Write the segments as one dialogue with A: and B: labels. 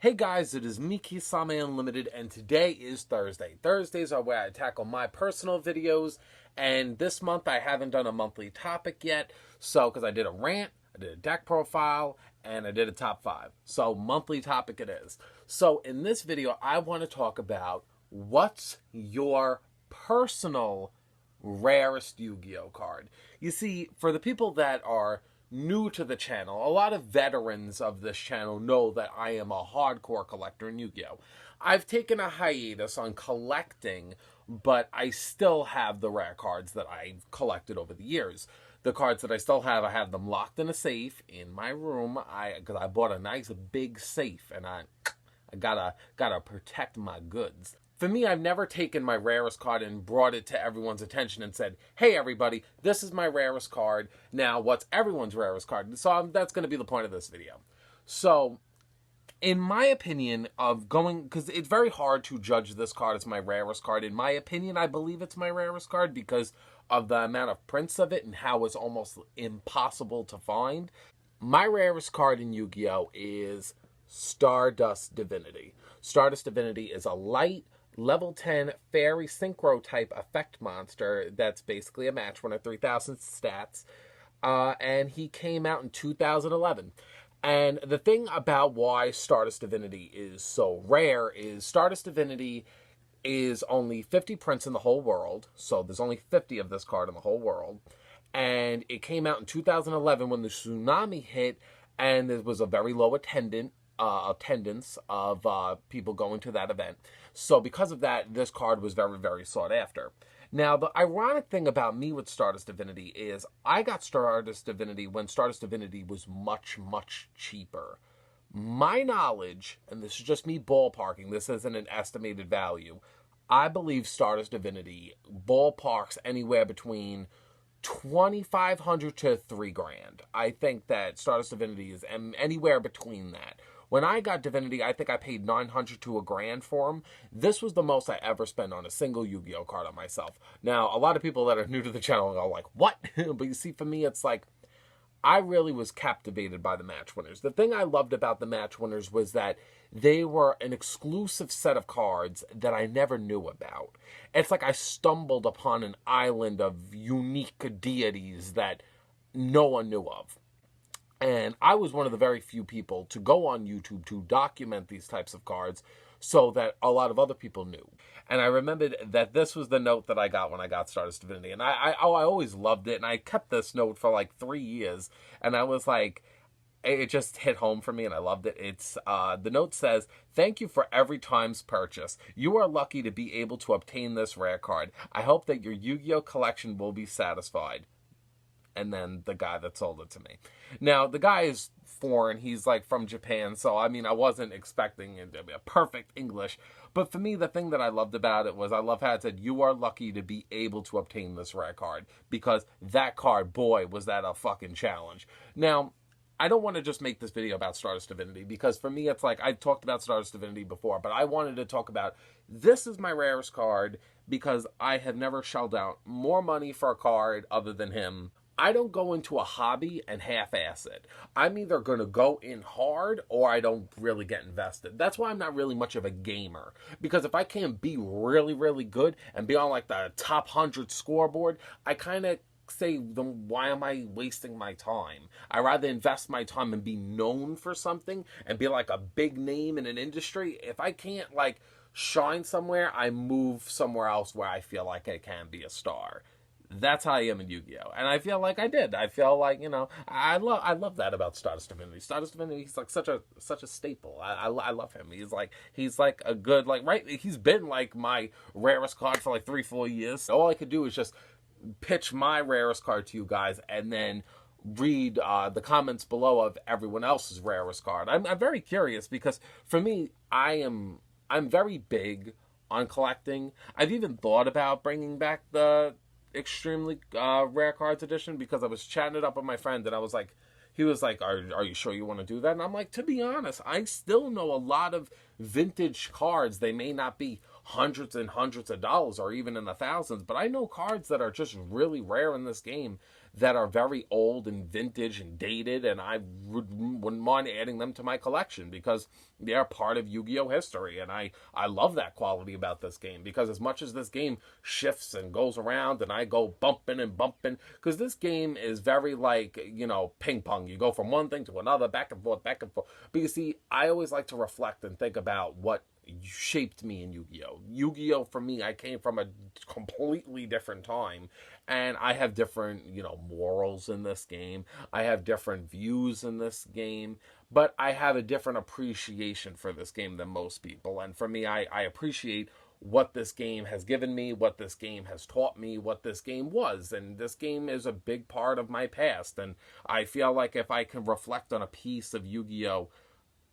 A: Hey guys, it is me, Kisame Unlimited, and today is Thursday. Thursdays are where I tackle my personal videos, and this month I haven't done a monthly topic yet, because I did a rant, I did a deck profile, and I did a top 5. So monthly topic it is. So in this video, I want to talk about what's your personal rarest Yu-Gi-Oh card. You see, for the people that are new to the channel, a lot of veterans of this channel know that I am a hardcore collector in Yu-Gi-Oh! I've taken a hiatus on collecting, but I still have the rare cards that I've collected over the years. The cards that I still have, I have them locked in a safe in my room. Because I bought a nice big safe, and I gotta protect my goods. For me, I've never taken my rarest card and brought it to everyone's attention and said, hey, everybody, this is my rarest card. Now, what's everyone's rarest card? So that's going to be the point of this video. So, in my opinion of going, because it's very hard to judge this card as my rarest card. In my opinion, I believe it's my rarest card because of the amount of prints of it and how it's almost impossible to find. My rarest card in Yu-Gi-Oh! Is Stardust Divinity. Stardust Divinity is a light, level 10 fairy synchro type effect monster that's basically a match winner, 3,000 stats, and he came out in 2011. And the thing about why Stardust Divinity is so rare is Stardust Divinity is only 50 prints in the whole world, so there's only 50 of this card in the whole world, and it came out in 2011 when the tsunami hit, and there was a very low attendance of people going to that event. So because of that, this card was very, very sought after. Now, the ironic thing about me with Stardust Divinity is I got Stardust Divinity when Stardust Divinity was much, much cheaper. My knowledge, and this is just me ballparking, this isn't an estimated value, I believe Stardust Divinity ballparks anywhere between $2,500 to $3,000. I think that Stardust Divinity is anywhere between that. When I got Divinity, I think I paid $900 to $1,000 for him. This was the most I ever spent on a single Yu-Gi-Oh card on myself. Now, a lot of people that are new to the channel are like, what? But you see, for me, it's like, I really was captivated by the match winners. The thing I loved about the match winners was that they were an exclusive set of cards that I never knew about. It's like I stumbled upon an island of unique deities that no one knew of. And I was one of the very few people to go on YouTube to document these types of cards so that a lot of other people knew. And I remembered that this was the note that I got when I got Stardust Divinity. And I always loved it. And I kept this note for like 3 years. And I was like, it just hit home for me and I loved it. It's the note says, thank you for every time's purchase. You are lucky to be able to obtain this rare card. I hope that your Yu-Gi-Oh collection will be satisfied. And then the guy that sold it to me. Now, the guy is foreign. He's like from Japan. So, I mean, I wasn't expecting it to be a perfect English. But for me, the thing that I loved about it was I love how it said, you are lucky to be able to obtain this rare card. Because that card, boy, was that a fucking challenge. Now, I don't want to just make this video about Stardust Divinity. Because for me, it's like, I talked about Stardust Divinity before. But I wanted to talk about, this is my rarest card. Because I have never shelled out more money for a card other than him. I don't go into a hobby and half-ass it. I'm either going to go in hard or I don't really get invested. That's why I'm not really much of a gamer. Because if I can't be really, really good and be on like the top 100 scoreboard, I kind of say, then why am I wasting my time? I'd rather invest my time and be known for something and be like a big name in an industry. If I can't like shine somewhere, I move somewhere else where I feel like I can be a star. That's how I am in Yu-Gi-Oh! And I feel like I did. I feel like, you know, I love that about Stardust Divinity. Stardust Divinity, he's like such a staple. I love him. He's like a good, like, right, he's been like my rarest card for like 3-4 years. All I could do is just pitch my rarest card to you guys and then read the comments below of everyone else's rarest card. I'm very curious because for me, I'm very big on collecting. I've even thought about bringing back the extremely rare cards edition because I was chatting it up with my friend and I was like, he was like, are you sure you want to do that? And I'm like, to be honest, I still know a lot of vintage cards. They may not be hundreds and hundreds of dollars or even in the thousands, but I know cards that are just really rare in this game that are very old and vintage and dated, and I wouldn't mind adding them to my collection because they're part of Yu-Gi-Oh history, and I love that quality about this game, because as much as this game shifts and goes around and I go bumping and bumping, because this game is very like, you know, ping pong. You go from one thing to another, back and forth, back and forth. But you see, I always like to reflect and think about what shaped me in Yu-Gi-Oh. Yu-Gi-Oh, for me, I came from a completely different time, and I have different, you know, morals in this game. I have different views in this game, but I have a different appreciation for this game than most people. And for me, I appreciate what this game has given me, what this game has taught me, what this game was. And this game is a big part of my past. And I feel like if I can reflect on a piece of Yu-Gi-Oh!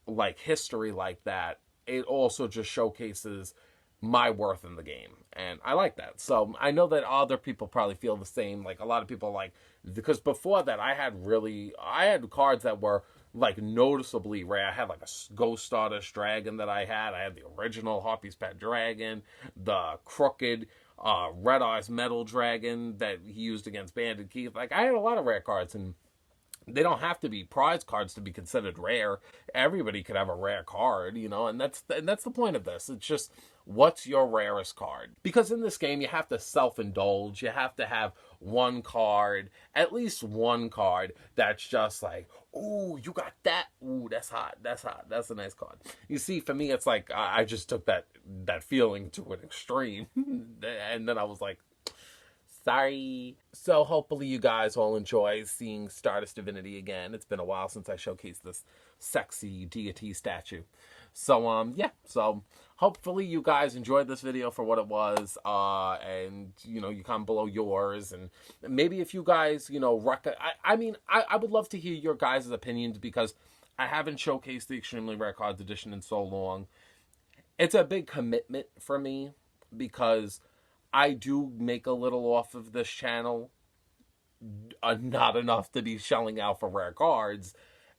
A: Like history like that, it also just showcases my worth in the game, and I like that. So I know that other people probably feel the same. Like, a lot of people, like, because before that I had cards that were like noticeably rare. I had like a Ghost Stardust Dragon that I had the original Harpy's Pet Dragon, the crooked Red Eyes Metal Dragon that he used against Bandit Keith. Like, I had a lot of rare cards, and they don't have to be prize cards to be considered rare. Everybody could have a rare card, you know, and that's the point of this. It's just, what's your rarest card? Because in this game, you have to self-indulge. You have to have one card, at least one card, that's just like, ooh, you got that? Ooh, that's hot. That's hot. That's a nice card. You see, for me, it's like, I just took that feeling to an extreme. And then I was like, sorry. So hopefully you guys all enjoy seeing Stardust Divinity again. It's been a while since I showcased this sexy deity statue. So, yeah. So hopefully you guys enjoyed this video for what it was. And, you know, you comment below yours. And maybe if you guys, you know, I would love to hear your guys' opinions, because I haven't showcased the Extremely Rare Cards edition in so long. It's a big commitment for me, because I do make a little off of this channel, not enough to be shelling out for rare cards,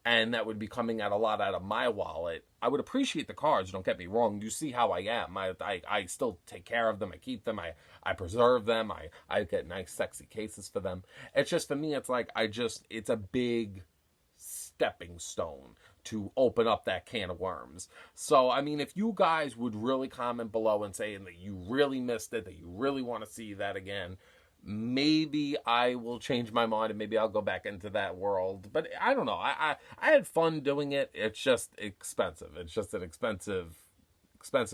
A: and that would be coming out a lot out of my wallet. I would appreciate the cards, don't get me wrong. You see how I am. I still take care of them. I keep them. I preserve them. I get nice, sexy cases for them. It's just, for me, it's like, it's a big stepping stone to open up that can of worms. So, I mean, if you guys would really comment below and say that you really missed it, that you really want to see that again, maybe I will change my mind and maybe I'll go back into that world. But I don't know. I had fun doing it. It's just expensive. It's just an expensive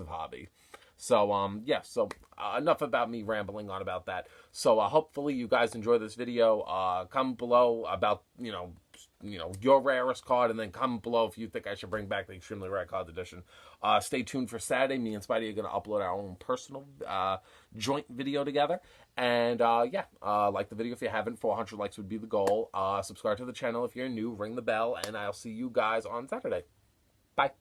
A: hobby. So, yeah, so enough about me rambling on about that. So, hopefully you guys enjoy this video. Comment below about, you know, your rarest card, and then comment below if you think I should bring back the Extremely Rare Cards edition. Stay tuned for Saturday. Me and Spidey are going to upload our own personal joint video together. And, yeah, like the video if you haven't. 400 likes would be the goal. Subscribe to the channel if you're new. Ring the bell, and I'll see you guys on Saturday. Bye.